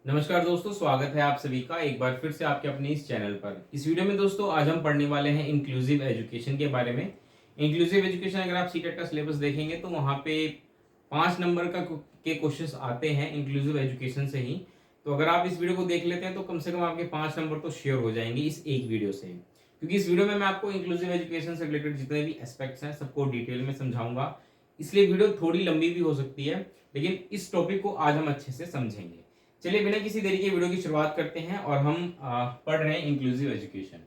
नमस्कार दोस्तों, स्वागत है आप सभी का एक बार फिर से आपके अपने इस चैनल पर। इस वीडियो में दोस्तों आज हम पढ़ने वाले हैं इंक्लूसिव एजुकेशन के बारे में। इंक्लूसिव एजुकेशन अगर आप सीटेट का सिलेबस देखेंगे तो वहाँ पे 5 नंबर के क्वेश्चंस आते हैं इंक्लूसिव एजुकेशन से ही। तो अगर आप इस वीडियो को देख लेते हैं तो कम से कम आपके 5 नंबर तो शेयर हो जाएंगे इस एक वीडियो से, क्योंकि इस वीडियो में मैं आपको इंक्लूसिव एजुकेशन से रिलेटेड जितने भी एस्पेक्ट्स हैं सबको डिटेल में समझाऊंगा। इसलिए वीडियो थोड़ी लंबी भी हो सकती है, लेकिन इस टॉपिक को आज हम अच्छे से समझेंगे। चलिए बिना किसी देरी के वीडियो की शुरुआत करते हैं और हम पढ़ रहे हैं इंक्लूसिव एजुकेशन।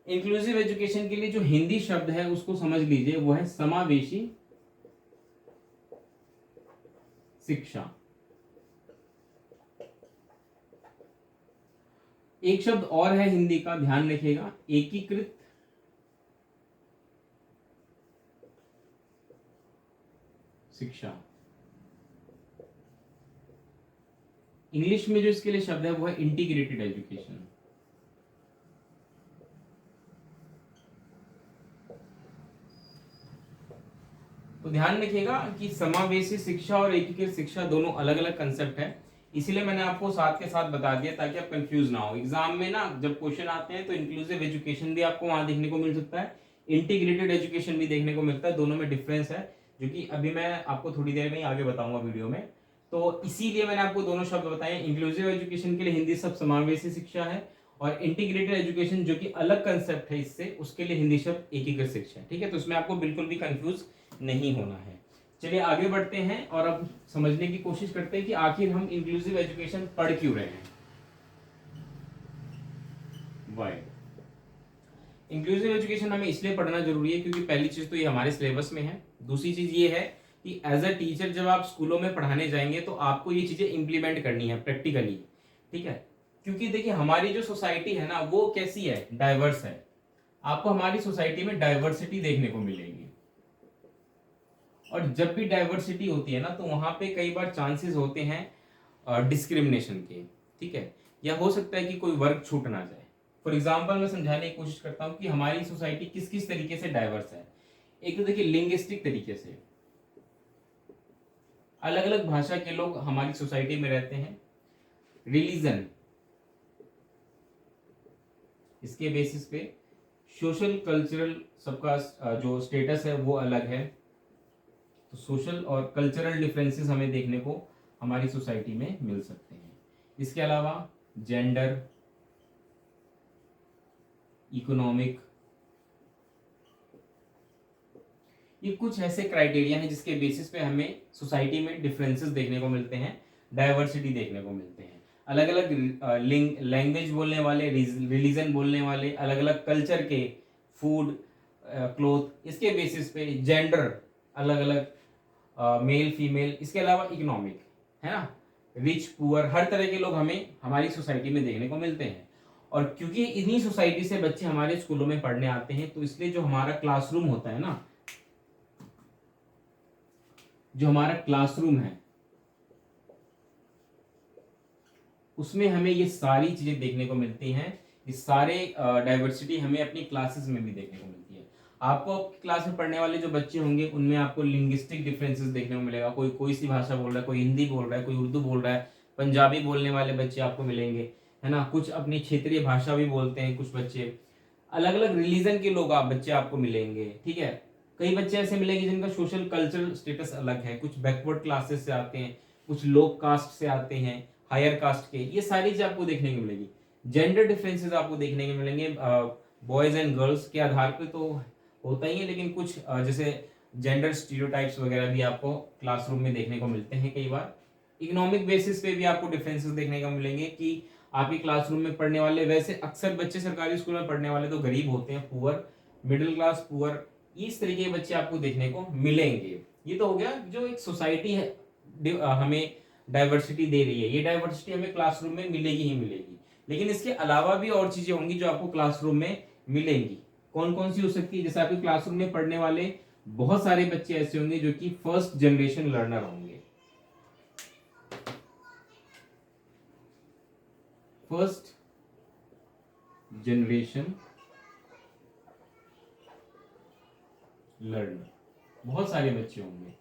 इंक्लूसिव एजुकेशन के लिए जो हिंदी शब्द है उसको समझ लीजिए, वो है समावेशी शिक्षा। एक शब्द और है हिंदी का, ध्यान रखिएगा, एकीकृत शिक्षा। इंग्लिश में जो इसके लिए शब्द है वो है इंटीग्रेटेड एजुकेशन। तो ध्यान रखिएगा कि समावेशी शिक्षा और एकीकृत शिक्षा दोनों अलग अलग कंसेप्ट है, इसीलिए मैंने आपको साथ के साथ बता दिया ताकि आप कंफ्यूज ना हो। एग्जाम में ना जब क्वेश्चन आते हैं तो इंक्लूसिव एजुकेशन भी आपको वहां देखने को मिल सकता है, इंटीग्रेटेड एजुकेशन भी देखने को मिलता है। दोनों में डिफरेंस है, जो कि अभी मैं आपको थोड़ी देर में ही आगे बताऊंगा वीडियो में। तो इसीलिए मैंने आपको दोनों शब्द बताए। इंक्लूसिव एजुकेशन के लिए हिंदी शब्द समावेशी शिक्षा है, और इंटीग्रेटेड एजुकेशन जो कि अलग कंसेप्ट है इससे, उसके लिए हिंदी शब्द एकीकृत शिक्षा है। ठीक है, तो इसमें आपको बिल्कुल भी कंफ्यूज नहीं होना है। चलिए आगे बढ़ते हैं और अब समझने की कोशिश करते हैं कि आखिर हम इंक्लूसिव एजुकेशन पढ़ क्यों रहे हैं। वाई इंक्लूसिव एजुकेशन हमें इसलिए पढ़ना जरूरी है क्योंकि पहली चीज तो ये हमारे सिलेबस में है। दूसरी चीज ये है कि एज अ टीचर जब आप स्कूलों में पढ़ाने जाएंगे तो आपको ये चीजें इंप्लीमेंट करनी है प्रैक्टिकली। ठीक है, क्योंकि देखिए हमारी जो सोसाइटी है ना वो कैसी है, डाइवर्स है। आपको हमारी सोसाइटी में डाइवर्सिटी देखने को मिलेगी, और जब भी डाइवर्सिटी होती है ना तो वहां पे कई बार चांसेस होते हैं डिस्क्रिमिनेशन के। ठीक है, या हो सकता है कि कोई वर्ग छूट ना जाए। फॉर एग्जाम्पल मैं समझाने की कोशिश करता हूँ कि हमारी सोसाइटी किस किस तरीके से डाइवर्स है। एक तो देखिए लिंग्विस्टिक तरीके से, अलग अलग भाषा के लोग हमारी सोसाइटी में रहते हैं। रिलीजन, इसके बेसिस पे सोशल कल्चरल सबका जो स्टेटस है वो अलग है। तो सोशल और कल्चरल डिफरेंसेस हमें देखने को हमारी सोसाइटी में मिल सकते हैं। इसके अलावा जेंडर, इकोनॉमिक, ये कुछ ऐसे क्राइटेरिया हैं जिसके बेसिस पे हमें सोसाइटी में डिफरेंसेस देखने को मिलते हैं, डाइवर्सिटी देखने को मिलते हैं। अलग अलग लैंग्वेज बोलने वाले, रिलीजन बोलने वाले, अलग अलग कल्चर के, फूड, क्लोथ, इसके बेसिस पे जेंडर अलग अलग, मेल फीमेल, इसके अलावा इकोनॉमिक, है ना, रिच पुअर, हर तरह के लोग हमें हमारी सोसाइटी में देखने को मिलते हैं। और क्योंकि इन्हीं सोसाइटी से बच्चे हमारे स्कूलों में पढ़ने आते हैं तो इसलिए जो हमारा क्लासरूम होता है ना, जो हमारा क्लासरूम है उसमें हमें ये सारी चीजें देखने को मिलती हैं। ये सारे डाइवर्सिटी हमें अपनी क्लासेस में भी देखने को मिलती है। आपको आपकी क्लास में पढ़ने वाले जो बच्चे होंगे उनमें आपको लिंग्विस्टिक डिफरेंसेस देखने को मिलेगा। कोई कोई सी भाषा बोल रहा है, कोई हिंदी बोल रहा है, कोई उर्दू बोल रहा है, पंजाबी बोलने वाले बच्चे आपको मिलेंगे, है ना, कुछ अपनी क्षेत्रीय भाषा भी बोलते हैं कुछ बच्चे। अलग अलग रिलीजन के लोग आप बच्चे आपको मिलेंगे। ठीक है, कई बच्चे ऐसे मिलेंगे जिनका सोशल कल्चरल स्टेटस अलग है, कुछ बैकवर्ड क्लासेस से आते हैं, कुछ लो कास्ट से आते हैं, हायर कास्ट के, ये सारी चीज आपको देखने को मिलेगी। जेंडर डिफरेंसेस आपको देखने को मिलेंगे, बॉयज एंड गर्ल्स के आधार पे तो होता ही है, लेकिन कुछ जैसे जेंडर स्टीरियोटाइप्स वगैरह भी आपको क्लासरूम में देखने को मिलते हैं कई बार। इकोनॉमिक बेसिस पे भी आपको डिफरेंसेस देखने को मिलेंगे कि आपकी क्लासरूम में पढ़ने वाले, वैसे अक्सर बच्चे सरकारी स्कूल में पढ़ने वाले तो गरीब होते हैं, पुअर, मिडिल क्लास, पुअर, इस तरीके के बच्चे आपको देखने को मिलेंगे। ये तो हो गया जो एक सोसाइटी है हमें डाइवर्सिटी दे रही है, ये डाइवर्सिटी हमें क्लासरूम में मिलेगी ही मिलेगी। लेकिन इसके अलावा भी और चीजें होंगी जो आपको क्लासरूम में मिलेंगी। कौन कौन सी हो सकती है? जैसे आपके क्लासरूम में पढ़ने वाले बहुत सारे बच्चे ऐसे होंगे जो कि फर्स्ट जनरेशन लर्नर होंगे। फर्स्ट जनरेशन लर्नर, बहुत सारे बच्चे होंगे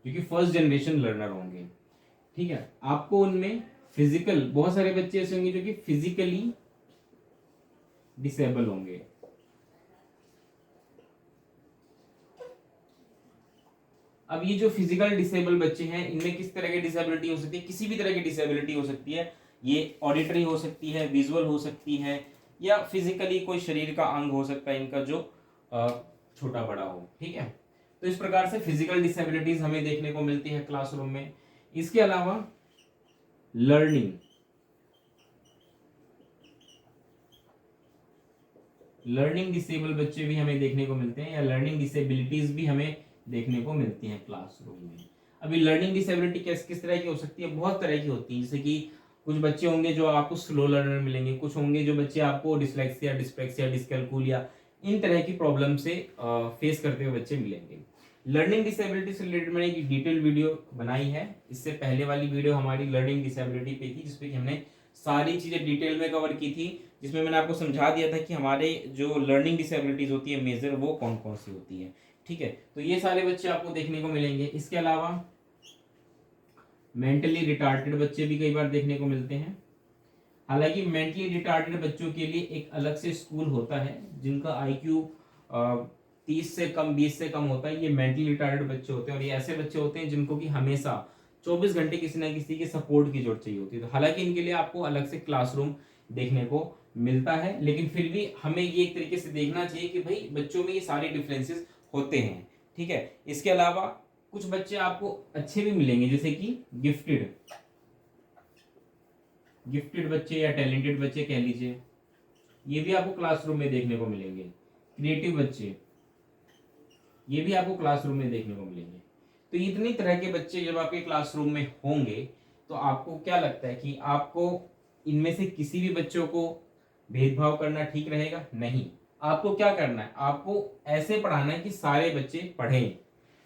जो कि फर्स्ट जनरेशन लर्नर होंगे। ठीक है, आपको उनमें फिजिकल, बहुत सारे बच्चे ऐसे होंगे जो कि फिजिकली डिसेबल होंगे। अब ये जो फिजिकल डिसेबल बच्चे हैं, इनमें किस तरह की डिसेबिलिटी हो सकती है? किसी भी तरह की डिसेबिलिटी हो सकती है। ये ऑडिटरी हो सकती है, विजुअल हो सकती है, या फिजिकली कोई शरीर का अंग हो सकता है इनका जो छोटा बड़ा हो। ठीक है, तो इस प्रकार से फिजिकल डिसेबिलिटीज हमें देखने को मिलती है क्लासरूम में। इसके अलावा लर्निंग डिसेबल बच्चे भी हमें देखने को मिलते हैं, या लर्निंग डिसेबिलिटीज भी हमें देखने को मिलती हैं क्लासरूम में। अभी लर्निंग डिसेबिलिटी किस किस तरह की हो सकती है? बहुत तरह की होती है। जैसे कि कुछ बच्चे होंगे जो आपको स्लो लर्नर मिलेंगे, कुछ होंगे जो बच्चे आपको डिसलेक्सिया, डिस्पेक्सिया, डिस्कैलकुलिया, इन तरह की प्रॉब्लम से फेस करते हुए बच्चे मिलेंगे। लर्निंग डिसेबिलिटी से रिलेटेड मैंने एक डिटेल वीडियो बनाई है। इससे पहले वाली वीडियो हमारी लर्निंग डिसेबिलिटी पे थी, जिसपे हमने सारी चीजें डिटेल में कवर की थी, जिसमें मैंने आपको समझा दिया था कि हमारे जो लर्निंग डिसेबिलिटीज होती है मेजर, वो कौन कौन सी होती है। ठीक है, तो ये सारे बच्चे आपको देखने को मिलेंगे। इसके अलावा मेंटली रिटार्टेड बच्चे भी कई बार देखने को मिलते हैं। हालांकि मेंटली रिटार्टेड बच्चों के लिए एक अलग से स्कूल होता है, जिनका IQ 30 से कम, 20 से कम होता है। ये मेंटली रिटार्टेड बच्चे होते हैं, और ये ऐसे बच्चे होते हैं जिनको कि हमेशा 24 घंटे किसी ना किसी के सपोर्ट की जरूरत चाहिए होती है। तो हालांकि इनके लिए आपको अलग से क्लासरूम देखने को मिलता है, लेकिन फिर भी हमें ये एक तरीके से देखना चाहिए कि भाई बच्चों में ये सारे डिफरेंसेस होते हैं। ठीक है, इसके अलावा कुछ बच्चे आपको अच्छे भी मिलेंगे, जैसे कि गिफ्टेड बच्चे या टैलेंटेड बच्चे कह लीजिए, ये भी आपको क्लासरूम में देखने को मिलेंगे। क्रिएटिव बच्चे, ये भी आपको क्लासरूम में देखने को मिलेंगे। तो इतनी तरह के बच्चे जब आपके क्लासरूम में होंगे, तो आपको क्या लगता है कि आपको इनमें से किसी भी बच्चों को भेदभाव करना ठीक रहेगा? नहीं। आपको क्या करना है? आपको ऐसे पढ़ाना है कि सारे बच्चे पढ़ें।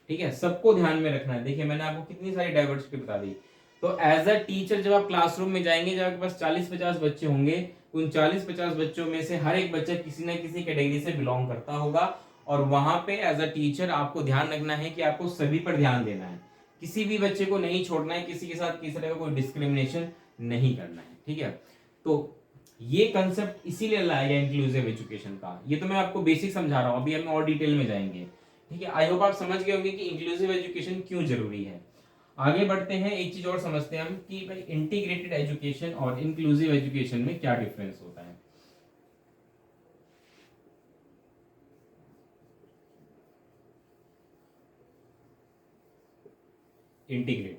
ठीक है, सबको ध्यान में रखना है। देखिए, मैंने आपको कितनी सारी डाइवर्सिटी बता दी। तो एज अ टीचर जब आप क्लासरूम में जाएंगे, जब आपके पास 40-50 बच्चे होंगे, उन 40-50 बच्चों में से हर एक बच्चा किसी ना किसी कैटेगरी से बिलोंग करता होगा, और वहां पे एज अ टीचर आपको ध्यान रखना है कि आपको सभी पर ध्यान देना है, किसी भी बच्चे को नहीं छोड़ना है, किसी के साथ किसी तरह का कोई डिस्क्रिमिनेशन नहीं करना है। ठीक है, तो ये कंसेप्ट इसीलिए लाया गया इंक्लूसिव एजुकेशन का। ये तो मैं आपको बेसिक समझा रहा हूँ, अभी हम और डिटेल में जाएंगे। ठीक है, आई होप आप समझ गए होंगे कि इंक्लूसिव एजुकेशन क्यों जरूरी है। आगे बढ़ते हैं, एक चीज और समझते हैं हम कि भाई इंटीग्रेटेड एजुकेशन और इंक्लूसिव एजुकेशन में क्या डिफरेंस होता है। इंटीग्रेटेड,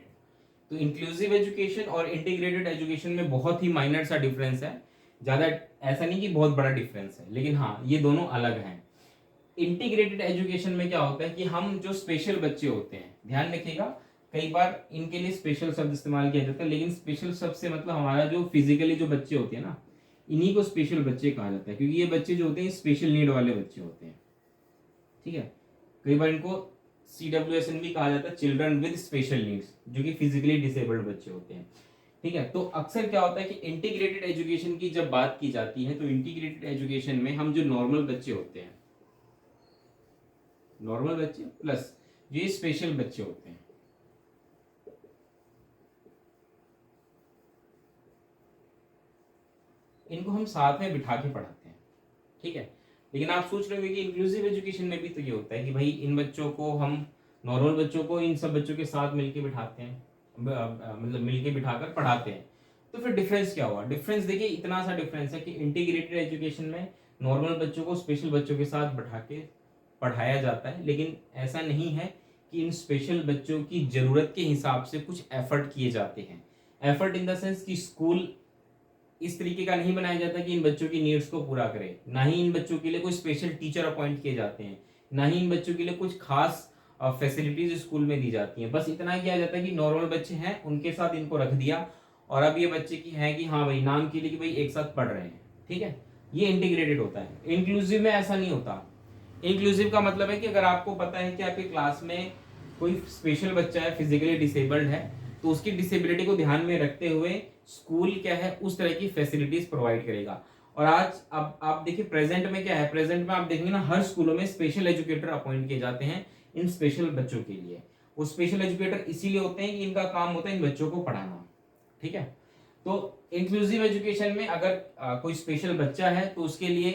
तो इंक्लूसिव एजुकेशन और इंटीग्रेटेड एजुकेशन में बहुत ही माइनर सा डिफरेंस है। ज्यादा ऐसा नहीं कि बहुत बड़ा डिफरेंस है, लेकिन हाँ, ये दोनों अलग हैं। इंटीग्रेटेड एजुकेशन में क्या होता है कि हम जो स्पेशल बच्चे होते हैं, ध्यान रखिएगा, कई बार इनके लिए स्पेशल शब्द इस्तेमाल किया जाता है, लेकिन स्पेशल शब्द से मतलब हमारा जो फिजिकली जो बच्चे होते हैं ना, इन्हीं को स्पेशल बच्चे कहा जाता है, क्योंकि ये बच्चे जो होते हैं स्पेशल नीड वाले बच्चे होते हैं। ठीक है, कई बार इनको CWSN भी कहा जाता है, चिल्ड्रन विद स्पेशल नीड्स, जो कि फिजिकली डिसेबल्ड बच्चे होते हैं। ठीक है, तो अक्सर क्या होता है कि इंटीग्रेटेड एजुकेशन की जब बात की जाती है, तो इंटीग्रेटेड एजुकेशन में हम जो नॉर्मल बच्चे होते हैं, नॉर्मल बच्चे प्लस जो ये स्पेशल बच्चे होते हैं, इनको हम साथ में बिठा के पढ़ाते हैं। ठीक है, लेकिन आप सोच रहे होंगे कि इंक्लूसिव एजुकेशन में भी तो ये होता है कि भाई इन बच्चों को हम, नॉर्मल बच्चों को इन सब बच्चों के साथ मिलके बिठाते हैं, मतलब मिलके बिठाकर पढ़ाते हैं। तो फिर डिफरेंस क्या हुआ? डिफरेंस देखिए, इतना सा डिफरेंस है कि इंटीग्रेटेड एजुकेशन में नॉर्मल बच्चों को स्पेशल बच्चों के साथ बैठा के पढ़ाया जाता है, लेकिन ऐसा नहीं है कि इन स्पेशल बच्चों की जरूरत के हिसाब से कुछ एफर्ट किए जाते हैं। एफर्ट इन द सेंस कि स्कूल इस तरीके का नहीं बनाया जाता कि इन बच्चों की नीड्स को पूरा करे, ना ही इन बच्चों के लिए कोई स्पेशल टीचर अपॉइंट किए जाते हैं, ना ही इन बच्चों के लिए कुछ खास फैसिलिटीज स्कूल में दी जाती हैं। बस इतना किया जाता है कि नॉर्मल बच्चे हैं, उनके साथ इनको रख दिया, और अब ये बच्चे की है कि हाँ भाई, नाम के लिए कि भाई एक साथ पढ़ रहे हैं। ठीक है, ये इंटीग्रेटेड होता है। इंक्लूसिव में ऐसा नहीं होता। इंक्लूसिव का मतलब है कि अगर आपको पता है कि आपकी क्लास में कोई स्पेशल बच्चा है, फिजिकली डिसेबल्ड है, तो उसकी डिसेबिलिटी को ध्यान में रखते हुए स्कूल क्या है, उस तरह की फैसिलिटीज प्रोवाइड करेगा। और आज अब आप देखिए प्रेजेंट में क्या है, प्रेजेंट में आप देखेंगे ना, हर स्कूलों में स्पेशल एजुकेटर अपॉइंट किए जाते हैं इन स्पेशल बच्चों के लिए। वो स्पेशल एजुकेटर इसीलिए होते हैं कि इनका काम होता है इन बच्चों को पढ़ाना। ठीक है, तो इंक्लूसिव एजुकेशन में अगर कोई स्पेशल बच्चा है तो उसके लिए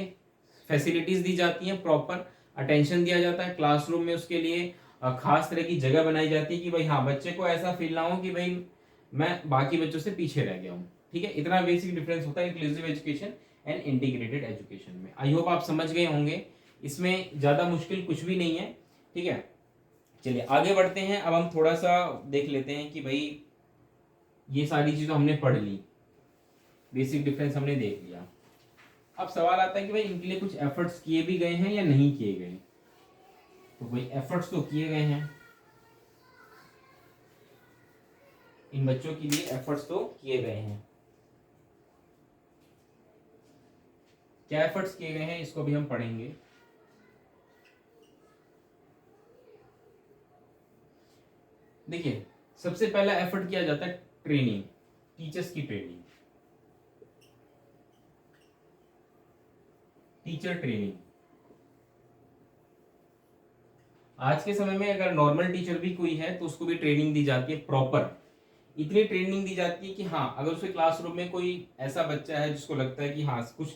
फैसिलिटीज दी जाती हैं, प्रॉपर अटेंशन दिया जाता है, क्लासरूम में उसके लिए खास तरह की जगह बनाई जाती है कि भाई हाँ बच्चे को ऐसा फील ना हो कि भाई मैं बाकी बच्चों से पीछे रह गया हूँ। ठीक है, इतना बेसिक डिफरेंस होता है inclusive education and integrated education में। आई होप आप समझ गए होंगे, इसमें ज्यादा मुश्किल कुछ भी नहीं है। ठीक है, चलिए आगे बढ़ते हैं। अब हम थोड़ा सा देख लेते हैं कि भाई ये सारी चीजें हमने पढ़ ली, बेसिक डिफरेंस हमने देख लिया। अब सवाल आता है कि भाई इनके लिए कुछ एफर्ट्स किए भी गए हैं या नहीं किए गए। तो भाई एफर्ट्स तो किए गए हैं, इन बच्चों के लिए एफर्ट्स तो किए गए हैं। क्या एफर्ट्स किए गए हैं इसको भी हम पढ़ेंगे। देखिए, सबसे पहला एफर्ट किया जाता है ट्रेनिंग, टीचर्स की ट्रेनिंग, टीचर ट्रेनिंग। आज के समय में अगर नॉर्मल टीचर भी कोई है तो उसको भी ट्रेनिंग दी जाती है प्रॉपर। इतनी ट्रेनिंग दी जाती है कि हाँ अगर उसके क्लासरूम में कोई ऐसा बच्चा है जिसको लगता है कि हाँ कुछ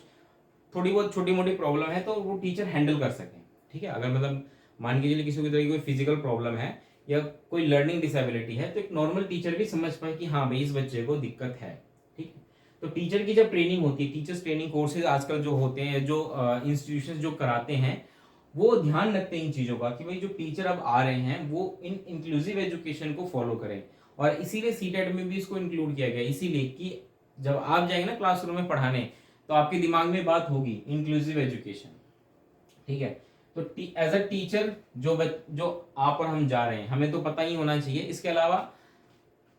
थोड़ी बहुत छोटी मोटी प्रॉब्लम है तो वो टीचर हैंडल कर सके। ठीक है, अगर मतलब मान के चलिए किसी की तरह की कोई फिजिकल प्रॉब्लम है या कोई लर्निंग डिसेबिलिटी है तो एक नॉर्मल टीचर भी समझ पाए कि हाँ भाई इस बच्चे को दिक्कत है। ठीक है, तो टीचर की जब ट्रेनिंग होती है, टीचर्स ट्रेनिंग कोर्सेज आजकल जो होते हैं, जो इंस्टीट्यूशन जो कराते हैं, वो ध्यान रखते हैं इन चीजों का कि भाई जो टीचर अब आ रहे हैं वो इन इंक्लूसिव एजुकेशन को फॉलो करें। और इसीलिए सीटेट में भी इसको इंक्लूड किया गया, इसीलिए कि जब आप जाएंगे ना क्लासरूम में पढ़ाने तो आपके दिमाग में बात होगी इंक्लूसिव एजुकेशन। ठीक है, तो एज अ टीचर जो आप और हम जा रहे हैं हमें तो पता ही होना चाहिए। इसके अलावा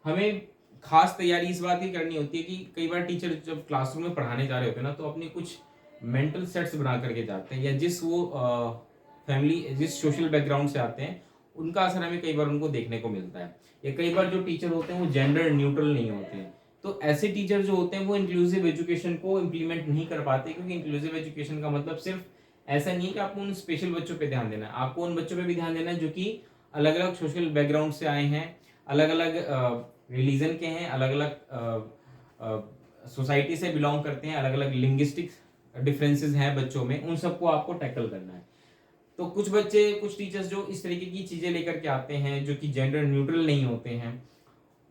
हमें खास तैयारी इस बात की करनी होती है कि कई बार टीचर जब क्लासरूम में पढ़ाने जा रहे होते हैं ना तो अपनी कुछ मेंटल सेट्स बना करके जाते हैं, या जिस वो फैमिली जिस सोशल बैकग्राउंड से आते हैं उनका असर हमें कई बार उनको देखने को मिलता है। या कई बार जो टीचर होते हैं वो जेंडर न्यूट्रल नहीं होते हैं, तो ऐसे टीचर जो होते हैं वो इंक्लूसिव एजुकेशन को इम्प्लीमेंट नहीं कर पाते। क्योंकि इंक्लूसिव एजुकेशन का मतलब सिर्फ ऐसा नहीं है कि आपको उन स्पेशल बच्चों पे ध्यान देना है, आपको उन बच्चों पे भी ध्यान देना है जो कि अलग अलग सोशल बैकग्राउंड से आए हैं, अलग अलग रिलीजन के हैं, अलग अलग सोसाइटी से बिलोंग करते हैं, अलग अलग लिंग्विस्टिक डिफरेंसेस हैं बच्चों में, उन सबको आपको टैकल करना है। तो कुछ बच्चे, कुछ टीचर्स जो इस तरीके की चीजें लेकर के आते हैं जो कि जेंडर न्यूट्रल नहीं होते हैं,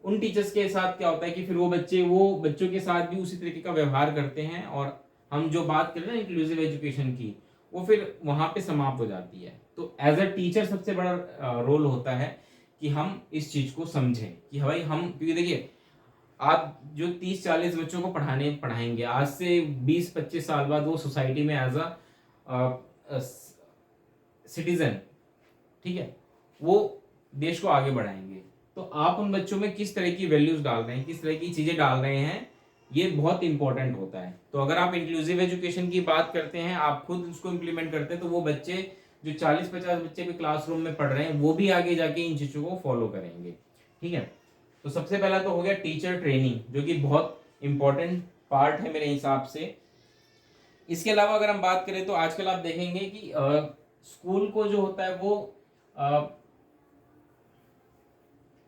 उन टीचर्स के साथ क्या होता है कि फिर वो बच्चों के साथ भी उसी तरीके का व्यवहार करते हैं, और हम जो बात कर रहे हैं ना इंक्लूसिव एजुकेशन की, वो फिर वहां पे समाप्त हो जाती है। तो एज अ टीचर सबसे बड़ा रोल होता है कि हम इस चीज को समझें कि भाई हम, क्योंकि देखिए आप जो 30-40 बच्चों को पढ़ाएंगे आज से 20-25 साल बाद वो सोसाइटी में एज अ सिटीजन, ठीक है, वो देश को आगे बढ़ाएंगे। तो आप उन बच्चों में किस तरह की वैल्यूज डाल रहे हैं, किस तरह की चीजें डाल रहे हैं, ये बहुत इंपॉर्टेंट होता है। तो अगर आप इंक्लूसिव एजुकेशन की बात करते हैं, आप खुद उसको इम्प्लीमेंट करते हैं, तो वो बच्चे जो 40-50 बच्चे भी क्लासरूम में पढ़ रहे हैं वो भी आगे जाके इन चीजों को फॉलो करेंगे। ठीक है, तो सबसे पहला तो हो गया टीचर ट्रेनिंग, जो कि बहुत इंपॉर्टेंट पार्ट है मेरे हिसाब से। इसके अलावा अगर हम बात करें तो आजकल आप देखेंगे कि स्कूल को जो होता है वो अ,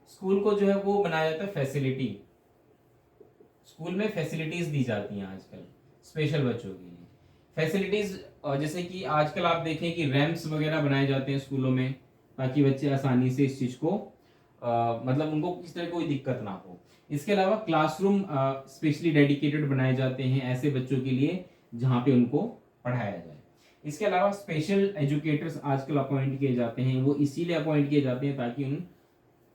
स्कूल को जो है वो बनाया जाता है फैसिलिटी, स्कूल में फैसिलिटीज दी जाती हैं आजकल स्पेशल बच्चों के लिए। फैसिलिटीज जैसे कि आजकल आप देखें कि रैम्प्स वगैरह बनाए जाते हैं स्कूलों में, ताकि बच्चे आसानी से इस चीज को मतलब उनको किस तरह कोई दिक्कत ना हो। इसके अलावा क्लासरूम स्पेशली डेडिकेटेड बनाए जाते हैं ऐसे बच्चों के लिए जहाँ पे उनको पढ़ाया जाए। इसके अलावा स्पेशल एजुकेटर्स आजकल अपॉइंट किए जाते हैं, वो इसीलिए अपॉइंट किए जाते हैं ताकि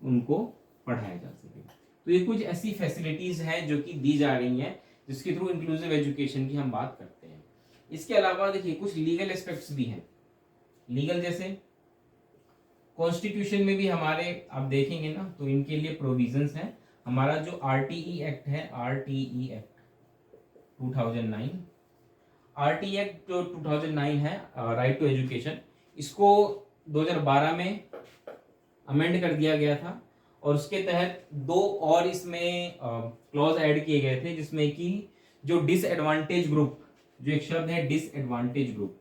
उनको पढ़ाया जा सके। तो ये कुछ ऐसी फैसिलिटीज हैं जो कि दी जा रही हैं जिसके थ्रू इंक्लूसिव एजुकेशन की हम बात करते हैं। इसके अलावा देखिए कुछ लीगल एस्पेक्ट्स भी हैं। लीगल जैसे कॉन्स्टिट्यूशन में भी हमारे आप देखेंगे ना तो इनके लिए प्रोविजंस हैं। हमारा जो आरटीई एक्ट है, आरटीई एक्ट 2009, आरटीई एक्ट जो 2009 है, राइट टू एजुकेशन, इसको 2012 में अमेंड कर दिया गया था, और उसके तहत दो और इसमें क्लॉज ऐड किए गए थे, जिसमें कि जो डिसएडवांटेज ग्रुप, जो एक शब्द है डिसएडवांटेज ग्रुप,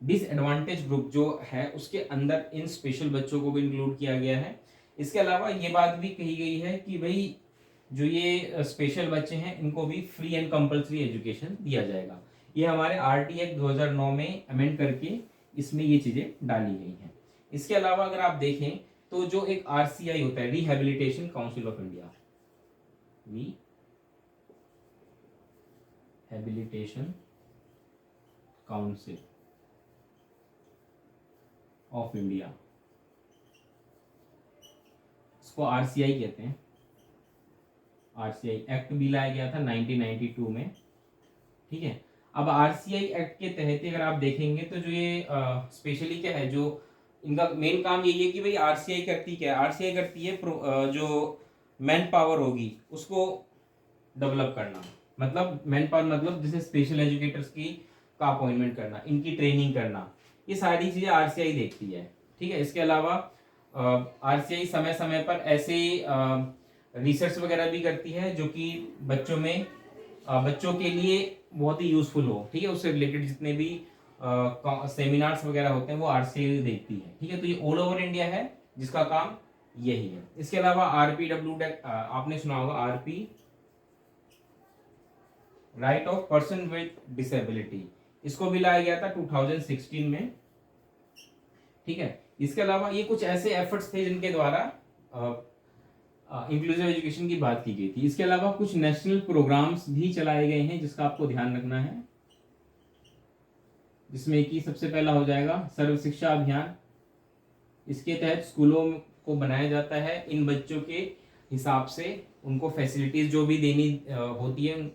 डिसएडवांटेज ग्रुप जो है उसके अंदर इन स्पेशल बच्चों को भी इंक्लूड किया गया है। इसके अलावा ये बात भी कही गई है कि भाई जो ये स्पेशल बच्चे हैं इनको भी फ्री एंड कंपल्सरी एजुकेशन दिया जाएगा। ये हमारे आरटी एक्ट 2009 में अमेंड करके इसमें ये चीजें डाली गई हैं। इसके अलावा अगर आप देखें तो जो एक आरसीआई होता है, rehabilitation council of India, rehabilitation council of India, इसको आरसीआई कहते हैं। आरसीआई एक्ट भी लाया गया था 1992 में, ठीक है। अब आरसीआई एक्ट के तहत अगर आप देखेंगे तो जो ये स्पेशली क्या है, जो इनका मेन काम यही है कि भाई आरसीआई करती क्या है, आरसीआई करती है जो मैन पावर होगी उसको डेवलप करना, मतलब मैन पावर मतलब जैसे स्पेशल एजुकेटर्स की का अपॉइंटमेंट करना, इनकी ट्रेनिंग करना, ये सारी चीजें आरसीआई देखती है, ठीक है। इसके अलावा आरसीआई समय समय पर ऐसे रिसर्च वगैरह भी करती है जो कि बच्चों के लिए बहुत ही यूजफुल हो, ठीक है। उससे रिलेटेड जितने भी सेमिनार्स वगैरह होते हैं वो आरसीआई देखती है, ठीक है। तो ये ऑल ओवर इंडिया है जिसका काम यही है। इसके अलावा आरपीडब्ल्यू आपने सुना होगा, RP right of person with disability, इसको भी लाया गया था 2016 में, ठीक है। इसके अलावा ये कुछ ऐसे एफर्ट्स थे जिनके द्वारा इंक्लूसिव एजुकेशन की बात की गई थी। इसके अलावा कुछ नेशनल प्रोग्राम्स भी चलाए गए हैं जिसका आपको ध्यान रखना है, जिसमें कि सबसे पहला हो जाएगा सर्व शिक्षा अभियान। इसके तहत स्कूलों को बनाया जाता है इन बच्चों के हिसाब से, उनको फैसिलिटीज जो भी देनी होती है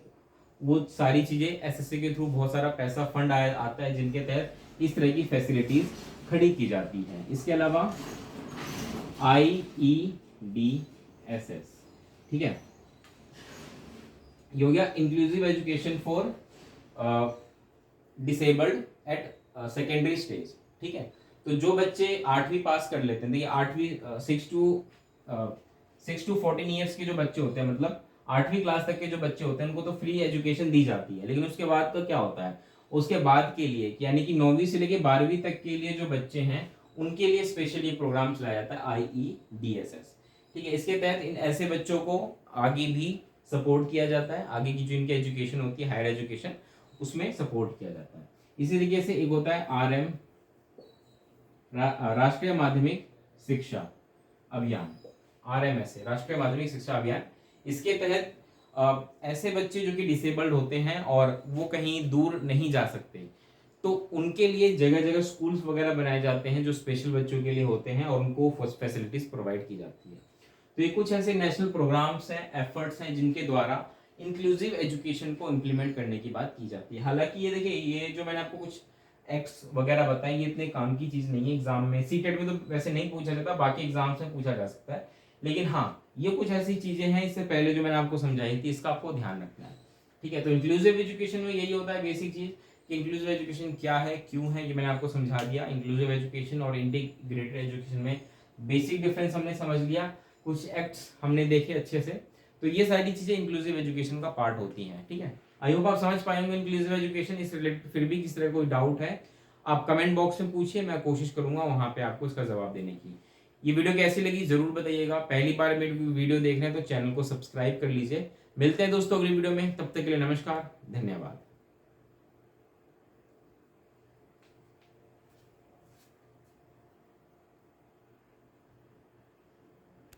वो सारी चीजें एसएससी के थ्रू बहुत सारा पैसा फंड आता है जिनके तहत इस तरह की फैसिलिटीज खड़ी की जाती है। इसके अलावा IEDSS, ठीक है, ये हो गया inclusive education for disabled at secondary stage, ठीक है। तो जो बच्चे 8वीं पास कर लेते हैं, देखिए 8वीं 6 to 14 ईयर्स के जो बच्चे होते हैं, मतलब 8वीं क्लास तक के जो बच्चे होते हैं उनको तो फ्री एजुकेशन दी जाती है, लेकिन उसके बाद तो क्या होता है, उसके बाद के लिए यानी कि 9वीं से लेके 12वीं तक के लिए जो बच्चे हैं उनके लिए स्पेशल ये प्रोग्राम चलाया जाता है IEDSS, ठीक है। इसके तहत इन ऐसे बच्चों को आगे भी सपोर्ट किया जाता है, आगे की जो इनकी एजुकेशन होती है हायर एजुकेशन उसमें सपोर्ट किया जाता है। इसी तरीके से एक होता है RM राष्ट्रीय माध्यमिक शिक्षा अभियान, RMS है राष्ट्रीय माध्यमिक शिक्षा अभियान। इसके तहत ऐसे बच्चे जो कि डिसेबल्ड होते हैं और वो कहीं दूर नहीं जा सकते, तो उनके लिए जगह जगह स्कूल्स वगैरह बनाए जाते हैं जो स्पेशल बच्चों के लिए होते हैं और उनको फैसिलिटीज प्रोवाइड की जाती है। तो ये कुछ ऐसे नेशनल प्रोग्राम्स हैं, एफर्ट्स हैं जिनके द्वारा इंक्लूसिव एजुकेशन को इम्प्लीमेंट करने की बात की जाती है। हालांकि ये देखिए, ये जो मैंने आपको कुछ एक्ट्स वगैरह बताई ये इतने काम की चीज नहीं है। एग्जाम में सीटेट में तो वैसे नहीं पूछा जाता, बाकी एग्जाम्स में पूछा जा सकता है, लेकिन हाँ ये कुछ ऐसी चीजें हैं इससे पहले जो मैंने आपको समझाई थी, इसका आपको ध्यान रखना है, ठीक है। तो इंक्लूसिव एजुकेशन में यही होता है बेसिक चीज कि इंक्लूसिव एजुकेशन क्या है, क्यों है, ये मैंने आपको समझा दिया। इंक्लूसिव एजुकेशन और इंटीग्रेटेड एजुकेशन में बेसिक डिफरेंस हमने समझ लिया, कुछ एक्ट्स हमने देखे अच्छे से, तो ये सारी चीजें इंक्लूसिव एजुकेशन का पार्ट होती हैं, ठीक है। आई होप आप समझ पाएंगे इंक्लूसिव एजुकेशन। इस रिलेटेड फिर भी किस तरह कोई डाउट है आप कमेंट बॉक्स में पूछिए, मैं कोशिश करूंगा वहां पे आपको इसका जवाब देने की। ये वीडियो कैसी लगी जरूर बताइएगा। पहली बार मेरी वीडियो देख रहे हैं तो चैनल को सब्सक्राइब कर लीजिए। मिलते हैं दोस्तों अगली वीडियो में, तब तक के लिए नमस्कार, धन्यवाद।